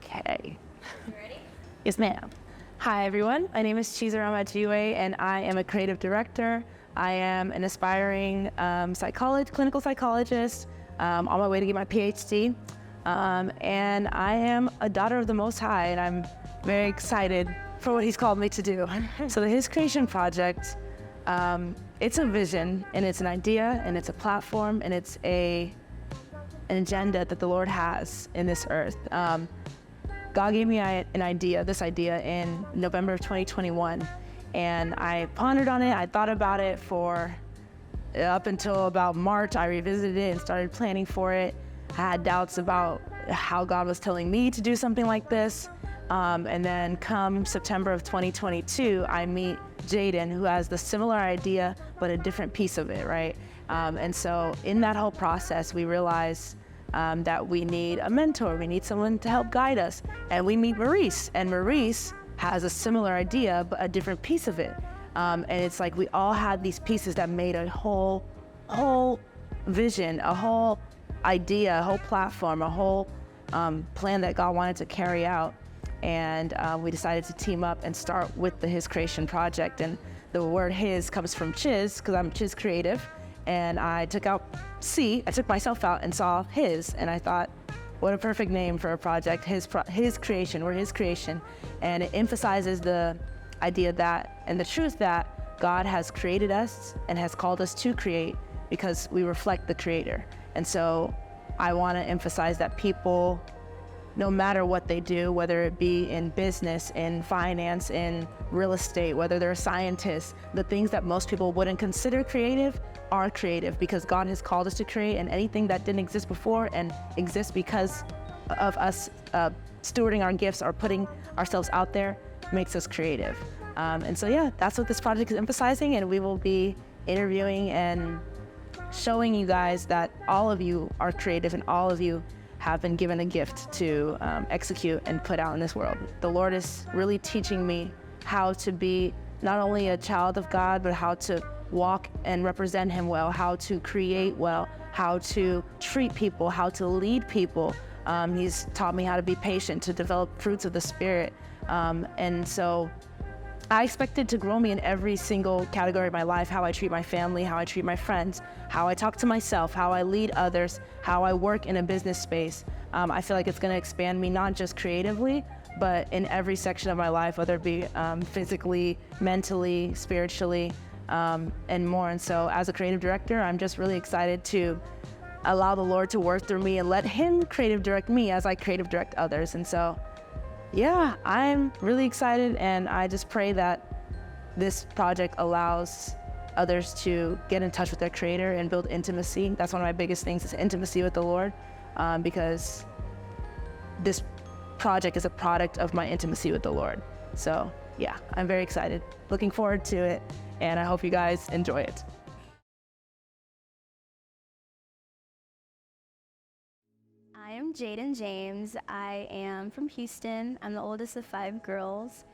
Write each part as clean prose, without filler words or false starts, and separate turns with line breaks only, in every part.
Okay.
You ready?
Yes, ma'am. Hi, everyone. My name is Chizarama Jiwe, and I am a creative director. I am an aspiring clinical psychologist on my way to get my PhD. And I am a daughter of the Most High, and I'm very excited for what He's called me to do. So the HIZ Creation Project, it's a vision, and it's an idea, and it's a platform, and it's an agenda that the Lord has in this earth. God gave me this idea in November of 2021, and I pondered on it. I thought about it for up until about March. I revisited it and started planning for it. I had doubts about how God was telling me to do something like this. And then come September of 2022, I meet Jaden, who has the similar idea, but a different piece of it, right? And so in that whole process, we realized that we need a mentor, we need someone to help guide us. And we meet Maurice, and Maurice has a similar idea, but a different piece of it. And it's like we all had these pieces that made a whole vision, a whole idea, a whole platform, a whole plan that God wanted to carry out. And we decided to team up and start with the HIZ Creation Project. And the word HIZ comes from Chiz, because I'm Chiz Creative. And I took myself out and saw HIZ, and I thought, what a perfect name for a project, HIZ Creation, we're HIZ Creation. And it emphasizes the idea that, and the truth that God has created us and has called us to create because we reflect the Creator. And so I want to emphasize that people, no matter what they do, whether it be in business, in finance, in real estate, whether they're a scientist, the things that most people wouldn't consider creative are creative because God has called us to create, and anything that didn't exist before and exists because of us stewarding our gifts or putting ourselves out there makes us creative. And so, yeah, that's what this project is emphasizing, and we will be interviewing and showing you guys that all of you are creative and all of you have been given a gift to execute and put out in this world. The Lord is really teaching me how to be not only a child of God, but how to walk and represent Him well, how to create well, how to treat people, how to lead people. He's taught me how to be patient, to develop fruits of the Spirit. And so I expect it to grow me in every single category of my life, how I treat my family, how I treat my friends, how I talk to myself, how I lead others, how I work in a business space. I feel like it's going to expand me not just creatively, but in every section of my life, whether it be physically, mentally, spiritually, and more. And so as a creative director, I'm just really excited to allow the Lord to work through me and let Him creative direct me as I creative direct others. And so, yeah, I'm really excited, and I just pray that this project allows others to get in touch with their Creator and build intimacy. That's one of my biggest things, is intimacy with the Lord, because this project is a product of my intimacy with the Lord. So yeah, I'm very excited, looking forward to it, and I hope you guys enjoy it.
I am Jaden James. I am from Houston. I'm the oldest of 5 girls,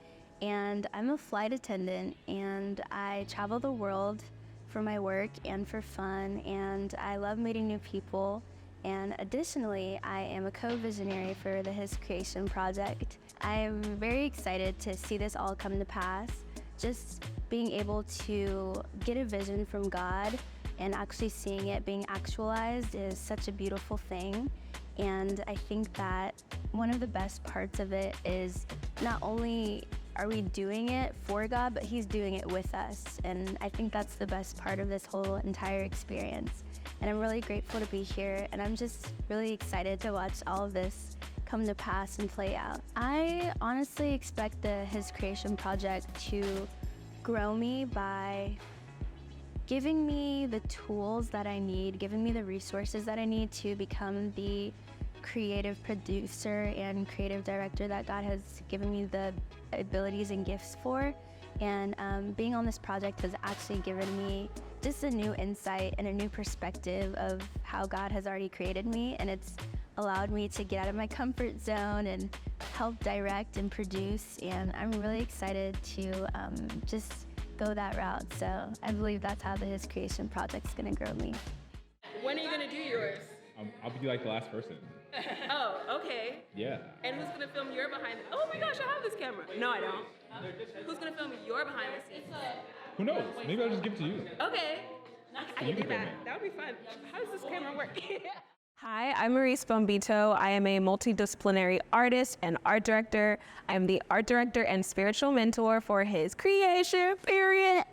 and I'm a flight attendant, and I travel the world for my work and for fun, and I love meeting new people. And additionally, I am a co-visionary for the HIZ Creation Project. I am very excited to see this all come to pass. Just being able to get a vision from God and actually seeing it being actualized is such a beautiful thing. And I think that one of the best parts of it is not only are we doing it for God, but He's doing it with us. And I think that's the best part of this whole entire experience. And I'm really grateful to be here, and I'm just really excited to watch all of this come to pass and play out. I honestly expect the HIZ Creation Project to grow me by giving me the tools that I need, giving me the resources that I need to become the creative producer and creative director that God has given me the abilities and gifts for. And being on this project has actually given me just a new insight and a new perspective of how God has already created me, and it's allowed me to get out of my comfort zone and help direct and produce, and I'm really excited to just go that route. So I believe that's how the HIZ Creation Project is going to grow me.
When are you going to do yours?
I'll be like the last person.
Oh, okay.
Yeah.
And who's gonna film your behind? Oh my gosh, I have this camera. No, I don't. Who's gonna film your behind the scenes?
Who knows? Maybe I'll just give it to you.
Okay. I
You
can do
can film
that.
it.
That would be fun. How does this camera work?
Hi, I'm Maurice Bombito. I am a multidisciplinary artist and art director. I am the art director and spiritual mentor for HIZ CREATION, period.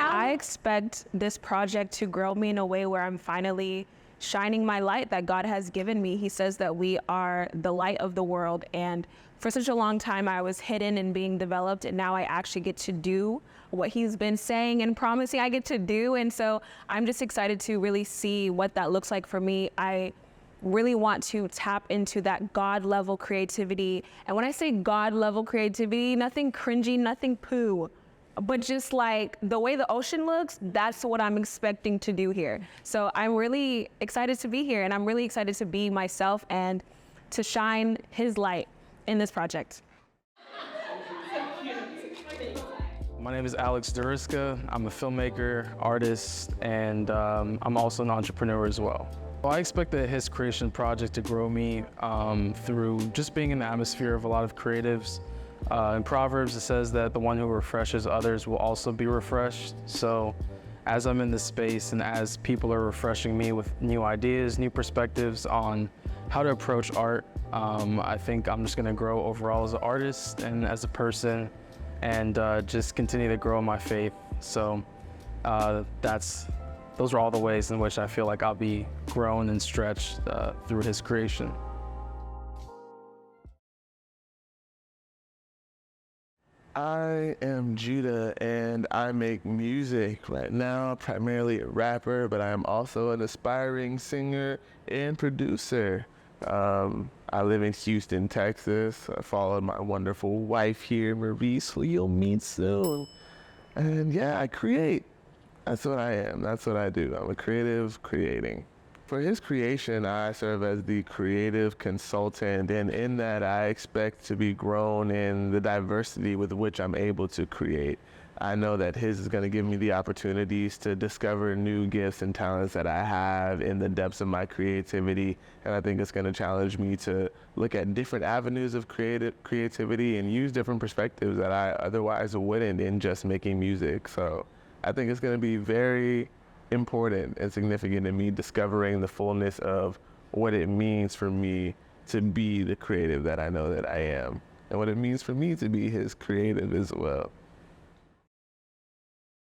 I expect this project to grow me in a way where I'm finally shining my light that God has given me. He says that we are the light of the world, and for such a long time I was hidden and being developed, and now I actually get to do what he's been saying and promising I get to do. And so I'm just excited to really see what that looks like for me. I really want to tap into that God level creativity. And when I say God level creativity, nothing cringy, nothing poo, but just like the way the ocean looks, that's what I'm expecting to do here. So I'm really excited to be here, and I'm really excited to be myself and to shine his light in this project.
My name is Alex Derisa. I'm a filmmaker, artist, and I'm also an entrepreneur as well. I expect the HIZ CREATION project to grow me through just being in the atmosphere of a lot of creatives. In Proverbs, it says that the one who refreshes others will also be refreshed. So as I'm in this space and as people are refreshing me with new ideas, new perspectives on how to approach art, I think I'm just gonna grow overall as an artist and as a person, and just continue to grow my faith. So those are all the ways in which I feel like I'll be grown and stretched through HIZ CREATION.
I am Judah, and I make music right now, primarily a rapper, but I am also an aspiring singer and producer. I live in Houston, Texas. I followed my wonderful wife here, Maurice, who you'll meet soon. And yeah, I create. That's what I am. That's what I do. I'm a creative creating. For HIZ CREATION, I serve as the creative consultant, and in that I expect to be grown in the diversity with which I'm able to create. I know that HIZ is going to give me the opportunities to discover new gifts and talents that I have in the depths of my creativity, and I think it's going to challenge me to look at different avenues of creativity and use different perspectives that I otherwise wouldn't in just making music. So I think it's going to be very important and significant in me discovering the fullness of what it means for me to be the creative that I know that I am, and what it means for me to be HIZ creative as well.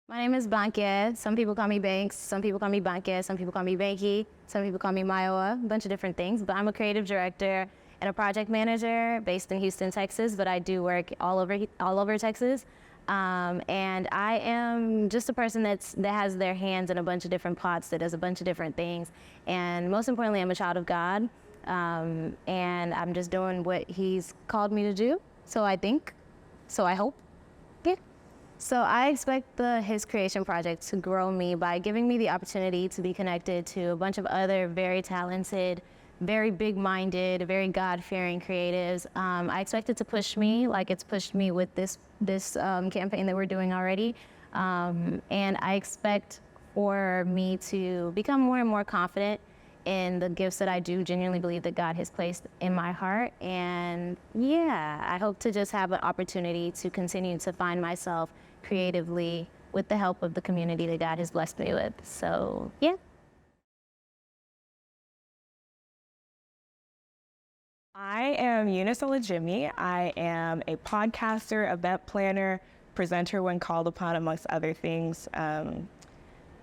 My name is Blanc. Some people call me Banks, some people call me Blanc, some people call me Banky, some people call me Mayoa, a bunch of different things. But I'm a creative director and a project manager based in Houston, Texas, but I do work all over Texas. And I am just a person that has their hands in a bunch of different pots, that does a bunch of different things. And most importantly, I'm a child of God. And I'm just doing what he's called me to do. So I hope. Yeah. So I expect the HIZ CREATION project to grow me by giving me the opportunity to be connected to a bunch of other very talented, very big-minded, very God-fearing creatives. I expect it to push me like it's pushed me with this campaign that we're doing already. And I expect for me to become more and more confident in the gifts that I do genuinely believe that God has placed in my heart. And yeah, I hope to just have an opportunity to continue to find myself creatively with the help of the community that God has blessed me with. So yeah.
I am Eunice Olajimi. I am a podcaster, event planner, presenter when called upon, amongst other things. I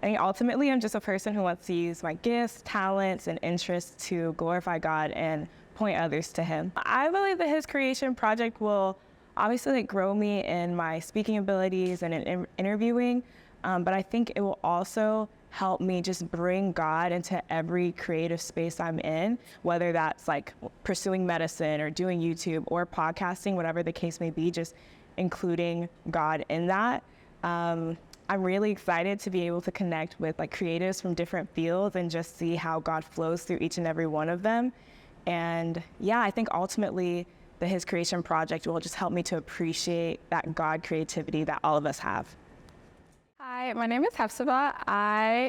think ultimately I'm just a person who wants to use my gifts, talents, and interests to glorify God and point others to him. I believe that HIZ CREATION project will obviously grow me in my speaking abilities and in interviewing, but I think it will also help me just bring God into every creative space I'm in, whether that's like pursuing medicine or doing YouTube or podcasting, whatever the case may be, just including God in that. I'm really excited to be able to connect with like creatives from different fields and just see how God flows through each and every one of them. And yeah, I think ultimately the HIZ CREATION project will just help me to appreciate that God creativity that all of us have. Hi,
Hi, my name is Hepsuba.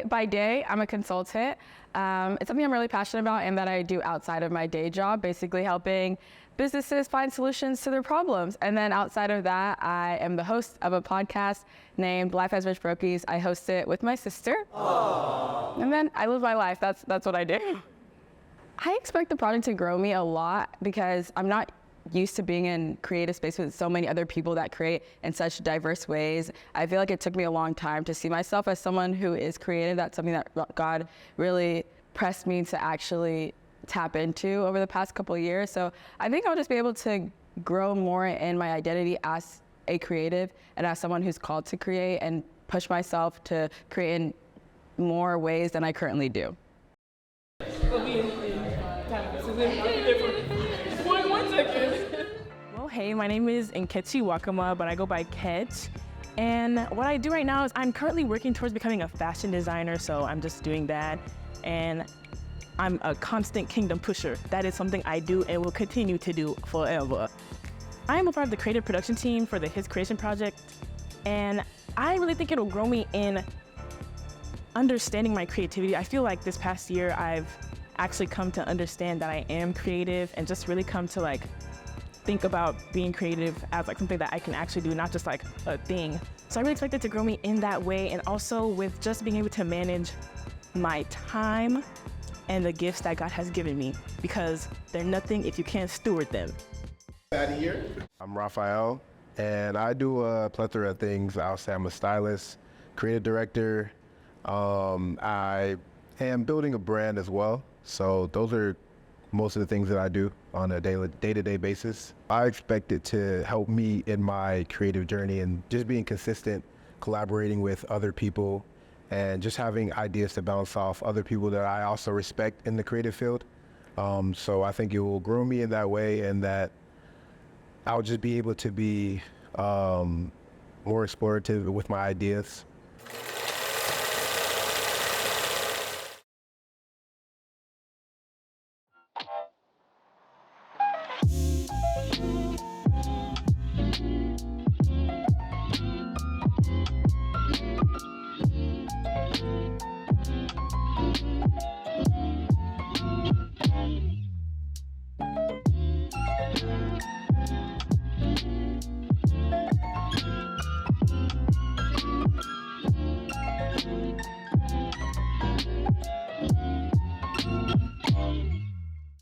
By day, I'm a consultant. It's something I'm really passionate about and that I do outside of my day job, basically helping businesses find solutions to their problems. And then outside of that, I am the host of a podcast named Life as Rich Brokies. I host it with my sister. Aww. And then I live my life. That's what I do. I expect the project to grow me a lot because I'm not used to being in creative space with so many other people that create in such diverse ways. I feel like it took me a long time to see myself as someone who is creative. That's something that God really pressed me to actually tap into over the past couple of years. So I think I'll just be able to grow more in my identity as a creative and as someone who's called to create and push myself to create in more ways than I currently do.
Well, hey, my name is Ketch Wakama, but I go by Ketch. And what I do right now is I'm currently working towards becoming a fashion designer, so I'm just doing that. And I'm a constant kingdom pusher. That is something I do and will continue to do forever. I am a part of the creative production team for the HIZ CREATION project, and I really think it'll grow me in understanding my creativity. I feel like this past year I've actually come to understand that I am creative and just really come to like think about being creative as like something that I can actually do, not just like a thing. So I really expect it to grow me in that way, and also with just being able to manage my time and the gifts that God has given me, because they're nothing if you can't steward them.
I'm Raphael, and I do a plethora of things. I'll say I'm a stylist, creative director. I am building a brand as well. So those are most of the things that I do on a day-to-day basis. I expect it to help me in my creative journey and just being consistent, collaborating with other people, and just having ideas to bounce off other people that I also respect in the creative field. So I think it will grow me in that way, and that I'll just be able to be more explorative with my ideas